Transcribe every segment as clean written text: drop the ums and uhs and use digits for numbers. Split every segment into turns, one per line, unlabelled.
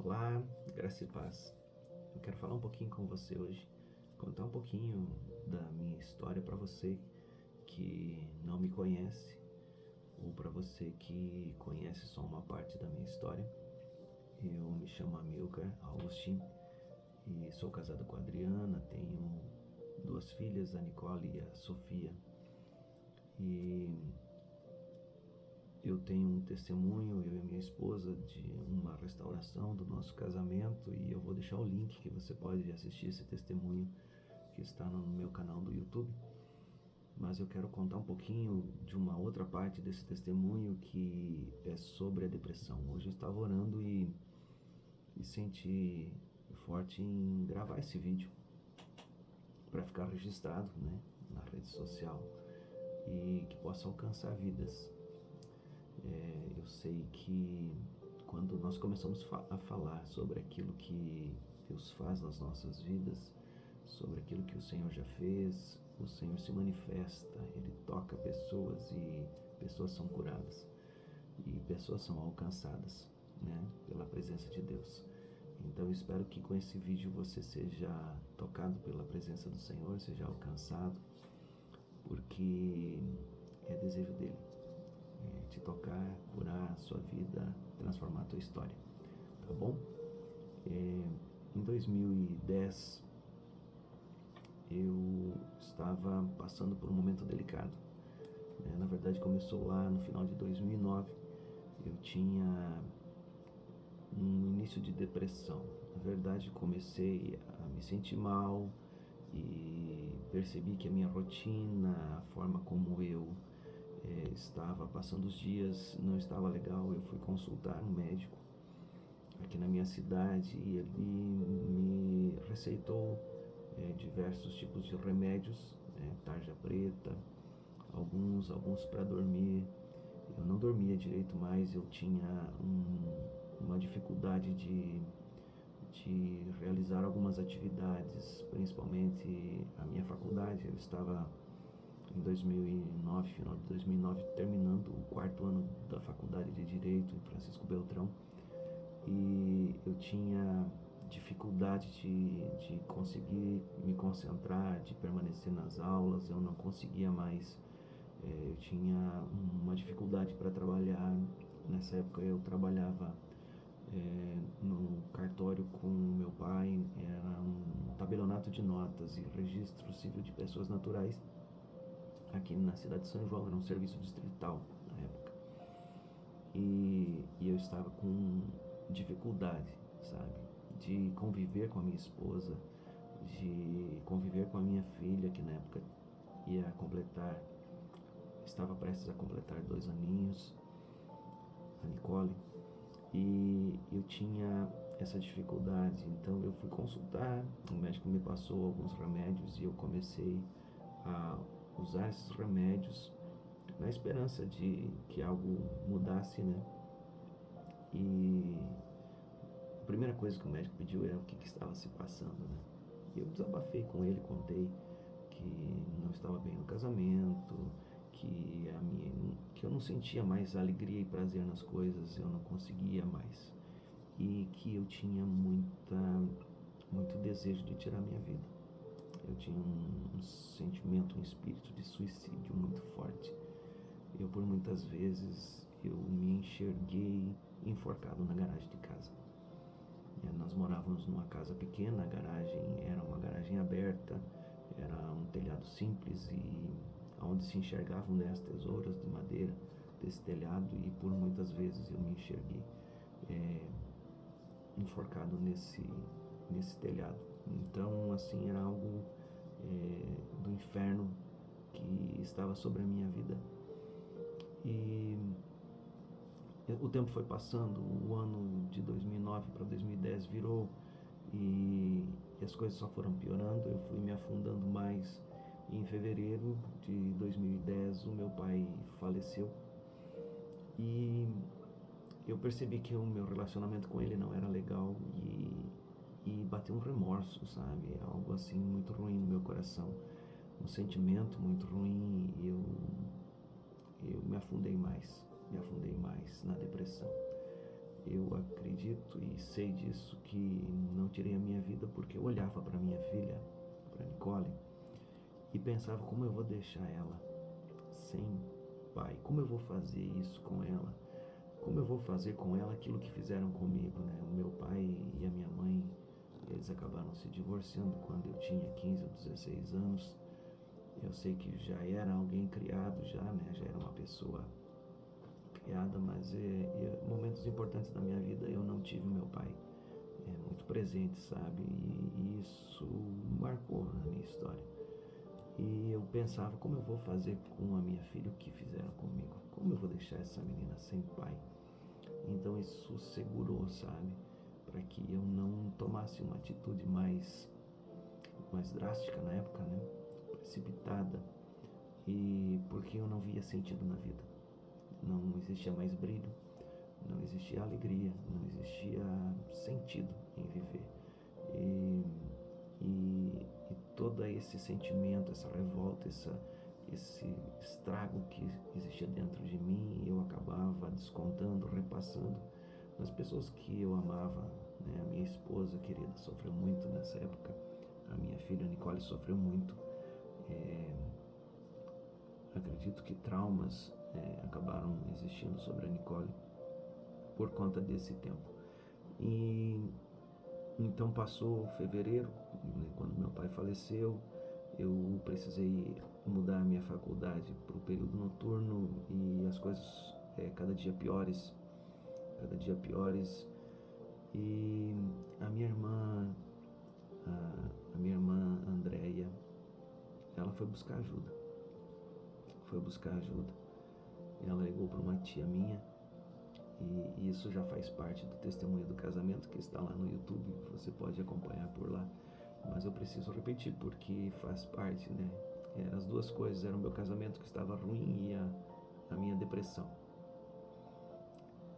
Olá, graça e paz. Eu quero falar um pouquinho com você hoje, contar um pouquinho da minha história para você que não me conhece ou para você que conhece só uma parte da minha história. Eu me chamo Amilcar Augustin e sou casado com a Adriana, tenho duas filhas, a Nicole e a Sofia. E eu tenho um testemunho, eu e minha esposa, de uma restauração do nosso casamento, e eu vou deixar o link que você pode assistir esse testemunho que está no meu canal do YouTube. Mas eu quero contar um pouquinho de uma outra parte desse testemunho que é sobre a depressão. Hoje eu estava orando e senti forte em gravar esse vídeo para ficar registrado, né, na rede social e que possa alcançar vidas. Eu sei que quando nós começamos a falar sobre aquilo que Deus faz nas nossas vidas, sobre aquilo que o Senhor já fez, o Senhor se manifesta, Ele toca pessoas e pessoas são curadas e pessoas são alcançadas, né, pela presença de Deus. Então eu espero que com esse vídeo você seja tocado pela presença do Senhor, seja alcançado, porque é desejo dele. Te tocar, curar a sua vida, transformar a tua história, tá bom? Em 2010 eu estava passando por um momento delicado. Na verdade começou lá no final de 2009. Eu tinha um início de depressão. Na verdade comecei a me sentir mal e percebi que a minha rotina, a forma como eu estava passando os dias não estava legal. Eu fui consultar um médico aqui na minha cidade e ele me receitou diversos tipos de remédios, tarja preta, alguns para dormir. Eu não dormia direito mais, eu tinha uma dificuldade de realizar algumas atividades, principalmente a minha faculdade. Eu estava em 2009, final de 2009, terminando o quarto ano da faculdade de Direito em Francisco Beltrão, e eu tinha dificuldade de conseguir me concentrar, de permanecer nas aulas. Eu não conseguia mais, eu tinha uma dificuldade para trabalhar. Nessa época eu trabalhava no cartório com meu pai, era um tabelionato de notas e registro civil de pessoas naturais aqui na cidade de São João. Era um serviço distrital na época, e eu estava com dificuldade, sabe, de conviver com a minha esposa, de conviver com a minha filha, que na época estava prestes a completar 2 aninhos, a Nicole, e eu tinha essa dificuldade. Então eu fui consultar, o médico me passou alguns remédios e eu comecei a usar esses remédios na esperança de que algo mudasse, né? E a primeira coisa que o médico pediu era o que estava se passando, né? E eu desabafei com ele, contei que não estava bem no casamento, que eu não sentia mais alegria e prazer nas coisas, eu não conseguia mais, e que eu tinha muito desejo de tirar minha vida. Eu tinha um sentimento, um espírito de suicídio muito forte. Eu, por muitas vezes, eu me enxerguei enforcado na garagem de casa. Nós morávamos numa casa pequena, a garagem era uma garagem aberta, era um telhado simples, e onde se enxergavam 10 tesouras de madeira desse telhado, e por muitas vezes eu me enxerguei enforcado nesse telhado. Então, assim, era algo do inferno que estava sobre a minha vida. E o tempo foi passando, o ano de 2009 para 2010 virou, e as coisas só foram piorando. Eu fui me afundando mais, e em fevereiro de 2010 o meu pai faleceu, e eu percebi que o meu relacionamento com ele não era legal, e bateu um remorso, sabe, algo assim muito ruim no meu coração, um sentimento muito ruim, e eu me afundei mais na depressão. eu acredito e sei disso, que não tirei a minha vida porque eu olhava para minha filha, para Nicole, e pensava como eu vou deixar ela sem pai, como eu vou fazer isso com ela, como eu vou fazer com ela aquilo que fizeram comigo, né? O meu pai e a minha mãe, eles acabaram se divorciando quando eu tinha 15 ou 16 anos. Eu sei que já era alguém criado já, né? Já era uma pessoa criada, mas momentos importantes da minha vida eu não tive meu pai muito presente, sabe? E isso marcou na minha história. E eu pensava, como eu vou fazer com a minha filha o que fizeram comigo? Como eu vou deixar essa menina sem pai? Então isso segurou, sabe? Para que eu não tomasse uma atitude mais drástica na época, né? Precipitada. E porque eu não via sentido na vida. Não existia mais brilho, não existia alegria, não existia sentido em viver. E todo esse sentimento, essa revolta, esse estrago que existia dentro de mim, eu acabava descontando, repassando nas pessoas que eu amava, né? A minha esposa querida sofreu muito nessa época, a minha filha Nicole sofreu muito. Acredito que traumas acabaram existindo sobre a Nicole por conta desse tempo. E então passou fevereiro, né, quando meu pai faleceu, eu precisei mudar a minha faculdade para o período noturno e as coisas cada dia piores, e a minha irmã, a minha irmã Andréia, ela foi buscar ajuda. Ela ligou para uma tia minha, e isso já faz parte do testemunho do casamento que está lá no YouTube, você pode acompanhar por lá, mas eu preciso repetir porque faz parte, né? Eram as duas coisas, era o meu casamento que estava ruim e a minha depressão.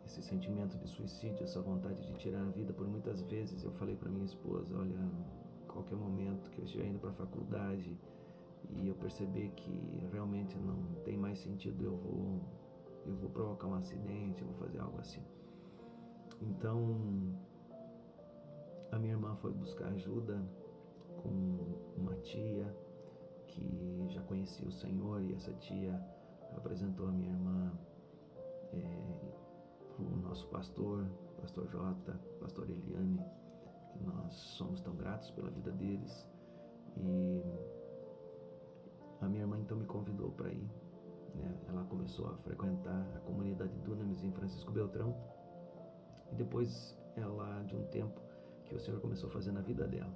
Esse sentimento de suicídio, essa vontade de tirar a vida, por muitas vezes eu falei para minha esposa, olha, qualquer momento que eu estiver indo para a faculdade e eu perceber que realmente não tem mais sentido, eu vou provocar um acidente, eu vou fazer algo assim. Então, a minha irmã foi buscar ajuda com uma tia que já conhecia o Senhor, e essa tia apresentou a minha irmã para o nosso pastor Jota, pastor Eliane, que nós somos tão gratos pela vida deles. E a minha irmã então me convidou para ir, né? Ela começou a frequentar a comunidade Dunamis em Francisco Beltrão, e depois de um tempo que o Senhor começou a fazer na vida dela,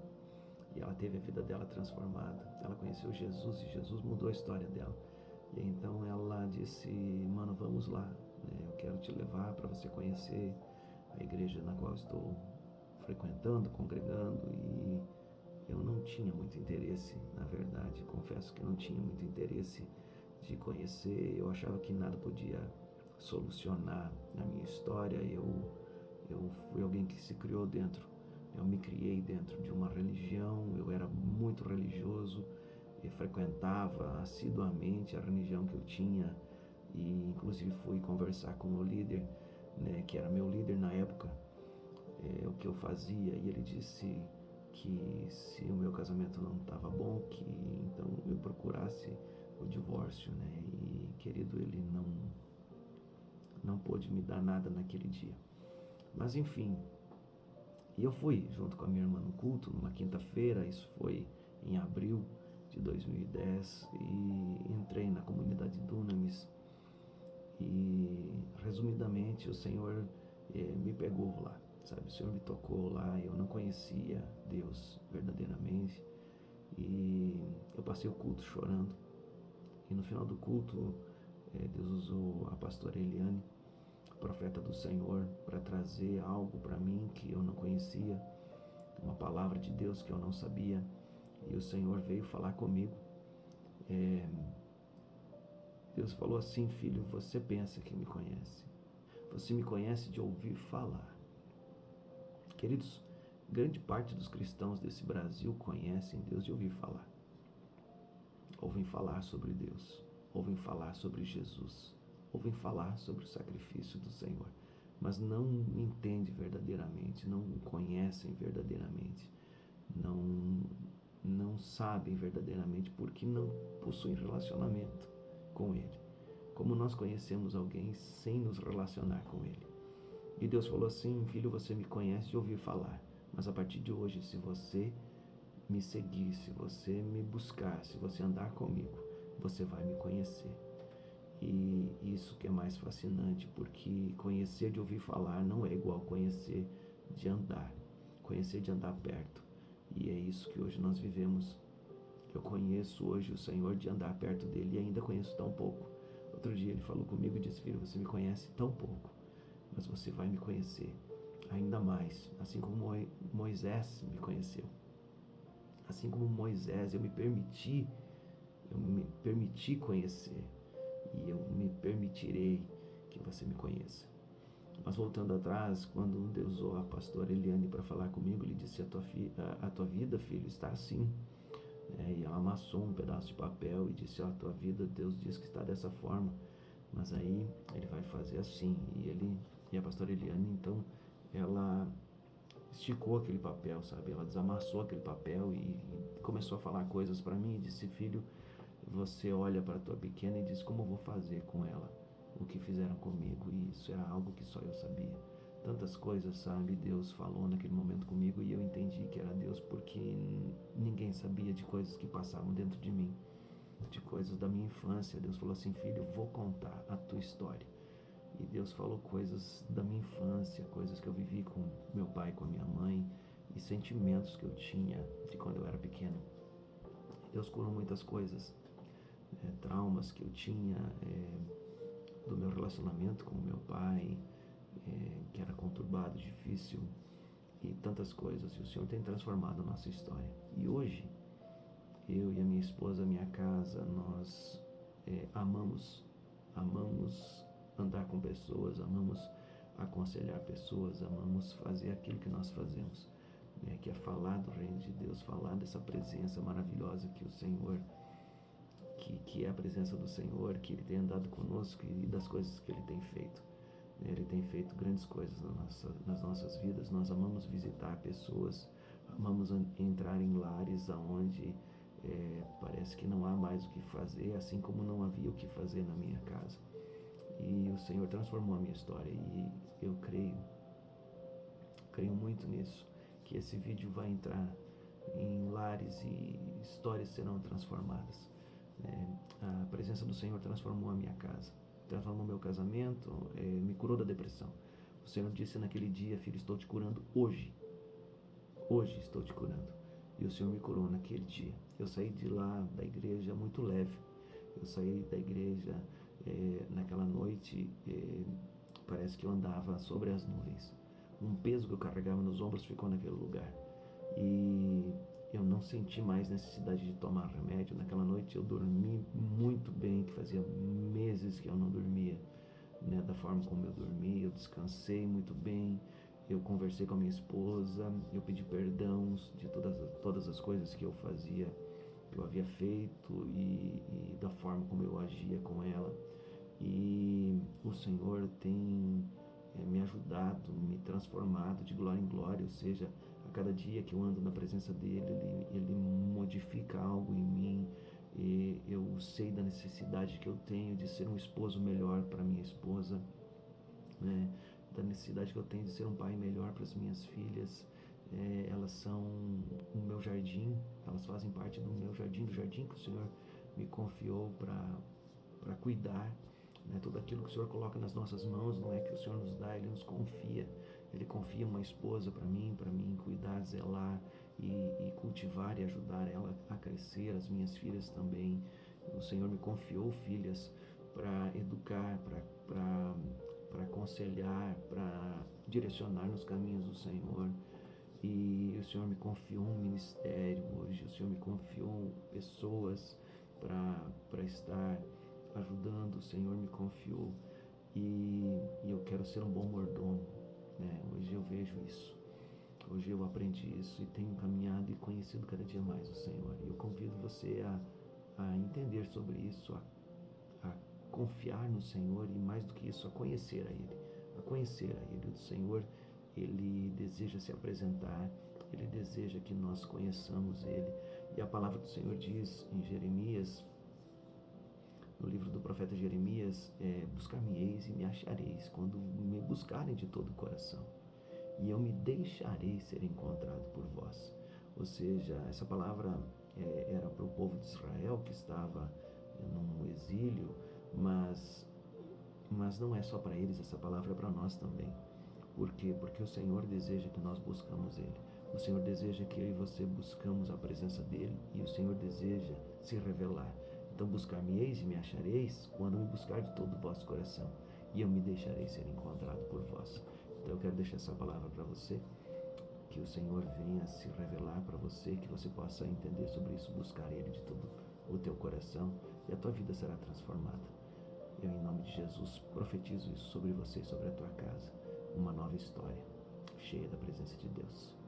e ela teve a vida dela transformada, ela conheceu Jesus e Jesus mudou a história dela. E então ela disse, mano, vamos lá, né? Eu quero te levar para você conhecer a igreja na qual estou frequentando, congregando. E eu não tinha muito interesse, na verdade, confesso que não tinha muito interesse de conhecer. Eu achava que nada podia solucionar a minha história. Eu fui alguém que se criou dentro, eu me criei dentro de uma religião, eu era muito religioso, eu frequentava assiduamente a religião que eu tinha, e inclusive fui conversar com o meu líder, né, que era meu líder na época, o que eu fazia, e ele disse que se o meu casamento não estava bom, que então eu procurasse o divórcio, né? E querido, ele não pôde me dar nada naquele dia. Mas enfim, e eu fui junto com a minha irmã no culto, numa quinta-feira, isso foi em abril de 2010, e entrei na comunidade Dunamis. E resumidamente o Senhor me pegou lá, sabe? O Senhor me tocou lá, eu não conhecia Deus verdadeiramente, e eu passei o culto chorando. E no final do culto, Deus usou a pastora Eliane, profeta do Senhor, para trazer algo para mim que eu não conhecia, uma palavra de Deus que eu não sabia, e o Senhor veio falar comigo. Deus falou assim, filho, você pensa que me conhece, você me conhece de ouvir falar. Queridos, grande parte dos cristãos desse Brasil conhecem Deus de ouvir falar. Ouvem falar sobre Deus, ouvem falar sobre Jesus, ouvem falar sobre o sacrifício do Senhor, mas não entendem verdadeiramente, não conhecem verdadeiramente, não sabem verdadeiramente porque não possuem relacionamento com Ele. Como nós conhecemos alguém sem nos relacionar com Ele. E Deus falou assim: filho, você me conhece de ouvir falar, mas a partir de hoje, se você me seguir, se você me buscar, se você andar comigo, você vai me conhecer. E isso que é mais fascinante, porque conhecer de ouvir falar não é igual conhecer de andar, conhecer de andar perto. E é isso que hoje nós vivemos. Eu conheço hoje o Senhor de andar perto dele e ainda conheço tão pouco. Outro dia ele falou comigo e disse: filho, você me conhece tão pouco, mas você vai me conhecer ainda mais, assim como Moisés me conheceu. Assim como Moisés, eu me permiti conhecer, e eu me permitirei que você me conheça. Mas voltando atrás, quando Deus usou a pastora Eliane para falar comigo, ele disse: a tua vida, filho, está assim. E ela amassou um pedaço de papel e disse: a tua vida, Deus diz que está dessa forma, mas aí ele vai fazer assim. E a pastora Eliane, então, ela esticou aquele papel, sabe? Ela desamassou aquele papel e começou a falar coisas para mim e disse: filho, você olha para a tua pequena e diz: como eu vou fazer com ela o que fizeram comigo? E isso era algo que só eu sabia. Tantas coisas, sabe? Deus falou naquele momento comigo e eu entendi que era Deus, porque ninguém sabia de coisas que passavam dentro de mim, de coisas da minha infância. Deus falou assim: filho, eu vou contar a tua história. E Deus falou coisas da minha infância, coisas que eu vivi com meu pai, com a minha mãe, e sentimentos que eu tinha de quando eu era pequeno. Deus curou muitas coisas, traumas que eu tinha do meu relacionamento com o meu pai, que era conturbado, difícil, e tantas coisas. E o Senhor tem transformado a nossa história. E hoje, eu e a minha esposa, a minha casa, nós amamos andar com pessoas, amamos aconselhar pessoas, amamos fazer aquilo que nós fazemos, que é falar do reino de Deus, falar dessa presença maravilhosa que o Senhor, que é a presença do Senhor, que Ele tem andado conosco e das coisas que Ele tem feito. Ele tem feito grandes coisas nas nossas vidas. Nós amamos visitar pessoas, amamos entrar em lares onde parece que não há mais o que fazer, assim como não havia o que fazer na minha casa. E o Senhor transformou a minha história e eu creio muito nisso, que esse vídeo vai entrar em lares e histórias serão transformadas. A presença do Senhor transformou a minha casa, transformou meu casamento, me curou da depressão. O Senhor disse naquele dia: filho, estou te curando hoje. Hoje estou te curando. E o Senhor me curou naquele dia. Eu saí de lá da igreja muito leve. Eu saí da igreja naquela noite, parece que eu andava sobre as nuvens. Um peso que eu carregava nos ombros ficou naquele lugar. E eu não senti mais necessidade de tomar remédio. Naquela noite eu dormi muito bem, que fazia meses que eu não dormia, da forma como eu dormi. Eu descansei muito bem. Eu conversei com a minha esposa, eu pedi perdão de todas as coisas que eu fazia, que eu havia feito e da forma como eu agia com ela. E o Senhor tem me ajudado, me transformado de glória em glória, ou seja, a cada dia que eu ando na presença dele, ele modifica algo em mim. E eu sei da necessidade que eu tenho de ser um esposo melhor para minha esposa, da necessidade que eu tenho de ser um pai melhor para as minhas filhas. Elas são o meu jardim, elas fazem parte do meu jardim, do jardim que o Senhor me confiou para cuidar. Tudo aquilo que o Senhor coloca nas nossas mãos não é que o Senhor nos dá, Ele nos confia. Ele confia uma esposa para mim cuidar, zelar e cultivar e ajudar ela a crescer, as minhas filhas também. O Senhor me confiou filhas para educar, para aconselhar, para direcionar nos caminhos do Senhor. E o Senhor me confiou um ministério hoje, o Senhor me confiou pessoas para estar ajudando. O Senhor me confiou e eu quero ser um bom mordomo, Hoje eu vejo isso, hoje eu aprendi isso e tenho caminhado e conhecido cada dia mais o Senhor. E eu convido você a entender sobre isso, a confiar no Senhor e, mais do que isso, a conhecer a Ele, a conhecer a Ele. O Senhor, Ele deseja se apresentar, Ele deseja que nós conheçamos Ele. E a palavra do Senhor diz em Jeremias, no livro do profeta Jeremias, buscar-me-eis e me achareis, quando me buscarem de todo o coração, e eu me deixarei ser encontrado por vós. Ou seja, essa palavra era para o povo de Israel que estava num exílio, mas não é só para eles, essa palavra é para nós também. Por quê? Porque o Senhor deseja que nós buscamos Ele. O Senhor deseja que eu e você buscamos a presença dEle, e o Senhor deseja se revelar. Então buscar-me-eis e me achareis quando me buscar de todo o vosso coração, e eu me deixarei ser encontrado por vós. Então eu quero deixar essa palavra para você, que o Senhor venha se revelar para você, que você possa entender sobre isso, buscar Ele de todo o teu coração, e a tua vida será transformada. Eu, em nome de Jesus, profetizo isso sobre você e sobre a tua casa, uma nova história, cheia da presença de Deus.